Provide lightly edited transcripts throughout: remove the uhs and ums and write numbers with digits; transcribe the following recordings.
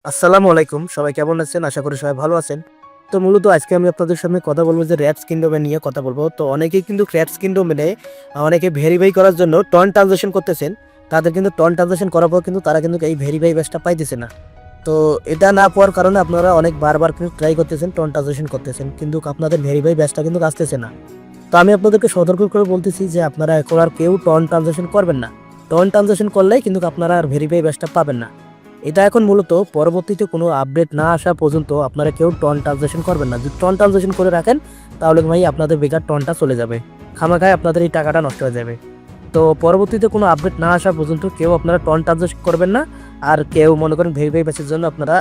আসসালামু আলাইকুম, সবাই কেমন আছেন? আশা করি সবাই ভালো আছেন। তো মূলত আজকে আমি আপনাদের সামনে কথা বলবো যে র‍্যাপস কিংডম নিয়ে কথা বলবো। তো অনেকেই কিন্তু র‍্যাপস কিংডম অনেকে ভেরিফাই করার জন্য টন ট্রানজাকশন করতেছেন। তাদের কিন্তু টন ট্রানজাকশন করার পর কিন্তু তারা কিন্তু এই ভেরিফাই ব্যাচটা পাইতেছে না। তো এটা না পাওয়ার কারণে আপনারা অনেক বারবার কিন্তু ট্রাই করতেছেন, টন ট্রানজাকশন করতেছেন, কিন্তু আপনাদের ভেরিফাই ব্যাচটা কিন্তু আসতেছে না। তো আমি আপনাদেরকে সতর্ক করে বলতেছি যে আপনারা এখন আর কেউ টন ট্রানজাকশন করবেন না। টন ট্রানজাকশন করলেই কিন্তু আপনারা আর ভেরিফাই ব্যাচটা পাবেন না। এটা এখন মূলত পরবর্তীতে কোনো আপডেট না আসা পর্যন্ত আপনারা কেউ টন ট্রানজাকশন করবেন না। যদি টন ট্রানজাকশন করে রাখেন তাহলে ভাই আপনাদের বেকার টনটা চলে যাবে, খামাখায় আপনাদের এই টাকাটা নষ্ট হয়ে যাবে। তো পরবর্তীতে কোনো আপডেট না আসা পর্যন্ত কেউ আপনারা টন ট্রানজাকশন করবেন না। আর কেউ মনে করেন ভেরিফাই ব্যাচের জন্য আপনারা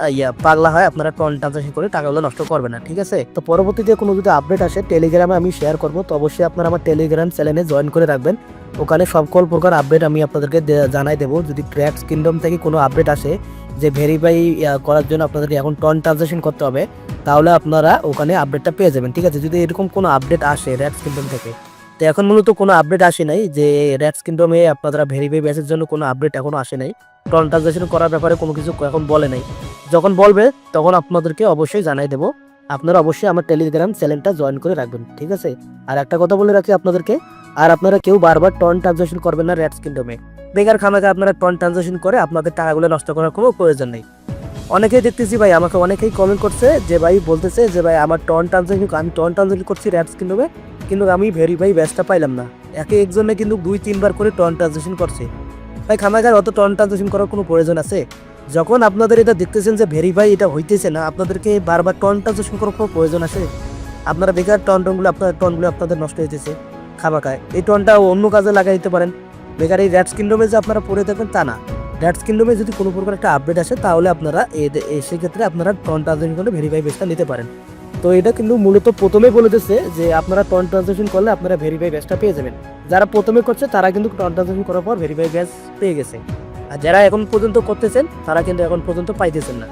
পাগলা হয় আপনারা টন ট্রানজাকশন করে টাকাগুলো নষ্ট করবেন না, ঠিক আছে? তো পরবর্তীতে কোনো যদি আপডেট আসে টেলিগ্রামে আমি শেয়ার করবো, তো অবশ্যই আপনারা আমার টেলিগ্রাম চ্যানেলে জয়েন করে রাখবেন। ওখানে সকল প্রকার আপডেট আমি আপনাদেরকে জানাই দেবো। যদি ট্র্যাক্স কিংডম থেকে কোনো আপডেট আসে যে ভেরিফাই করার জন্য আপনাদের এখন টন ট্রানজাকশন করতে হবে, তাহলে আপনারা ওখানে আপডেটটা পেয়ে যাবেন, ঠিক আছে? যদি এরকম কোনো আপডেট আসে র‍্যাপস কিংডম থেকে, তো এখন মূলত কোনো আপডেট আসে নাই যে র‍্যাপস কিংডমে আপনারা ভেরিফাই ব্যাচের জন্য কোনো আপডেট এখনো আসে নাই। টন ট্রানজাকশন করার ব্যাপারে কোনো কিছু এখন বলে নাই। যখন বলবে তখন আপনাদেরকে অবশ্যই জানাই দেবো। আপনারা অবশ্যই আমার টেলিগ্রাম চ্যানেলটা জয়েন করে রাখবেন, ঠিক আছে? আর একটা কথা বলে রাখি আপনাদেরকে, আর আপনারা কেউ বারবার টন ট্রানজাকশন করবেন না র‍্যাপস কিংডমে। বেকার খামাকে আপনারা টন ট্রানজাকশন করে আপনাদের টাকাগুলো নষ্ট করার কোনো প্রয়োজন নেই। অনেকেই দেখতেছি ভাই, আমাকে অনেকেই কমেন্ট করছে যে ভাই বলতেছে যে ভাই আমার টন ট্রানজাকশন, আমি টন ট্রানজাকশন করছি র‍্যাপস কিংডমে, কিন্তু আমি ভেরিফাই ব্যাচটা পাইলাম না। একজনে কিন্তু 2-3 বার করে টন ট্রানজাকশন করছে। ভাই খামাকার অত টন ট্রানজাকশন করার কোনো প্রয়োজন আছে? যখন আপনাদের এটা দেখতেছেন যে ভেরিফাই এটা হইতেছে না, আপনাদেরকে বারবার টন ট্রানজাকশন করার কোনো প্রয়োজন আছে? আপনারা বেকার টনগুলো আপনাদের নষ্ট হইতেছে খামাকায়। এই টনটা অন্য কাজে লাগাই দিতে পারেন। বেকার এই র‍্যাপস কিংডমে যে আপনারা পড়ে থাকবেন তা না। র‍্যাপস কিংডমে যদি কোনো প্রকার একটা আপডেট আসে তাহলে আপনারা সেক্ষেত্রে আপনারা টন ট্রানজাকশন করে ভেরিফাই ব্যাচটা নিতে পারেন। তো এটা কিন্তু মূলত প্রথমেই বলে দিচ্ছে যে আপনারা টন ট্রানজাকশন করলে আপনারা ভেরিফাই ব্যাচটা পেয়ে যাবেন। যারা প্রথমে করছে তারা কিন্তু টন ট্রানজাকশন করার পর ভেরিফাই ব্যাচ পেয়ে গেছে, আর যারা এখন পর্যন্ত করতেছেন তারা কিন্তু এখন পর্যন্ত পাইতেছেন না।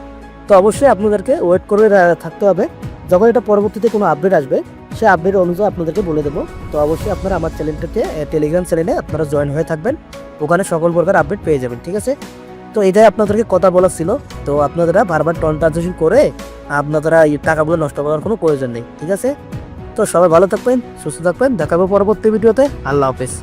তো অবশ্যই আপনাদেরকে ওয়েট করে থাকতে হবে। যখন এটা পরবর্তীতে কোনো আপডেট আসবে সে আপডেট অনুযায়ী আপনাদেরকে বলে দেবো। তো অবশ্যই আপনারা আমার চ্যানেলটাতে টেলিগ্রাম চ্যানেলে আপনারা জয়েন হয়ে থাকবেন, ওখানে সকল প্রকার আপডেট পেয়ে যাবেন, ঠিক আছে? তো এটাই আপনাদেরকে কথা বলার ছিল। তো আপনারা বারবার টন ট্রানজাকশন করে আপনারা এই টাকাগুলো নষ্ট করার কোনো প্রয়োজন নেই, ঠিক আছে? তো সবাই ভালো থাকবেন, সুস্থ থাকবেন, দেখাবো পরবর্তী ভিডিওতে। আল্লাহ হাফেজ।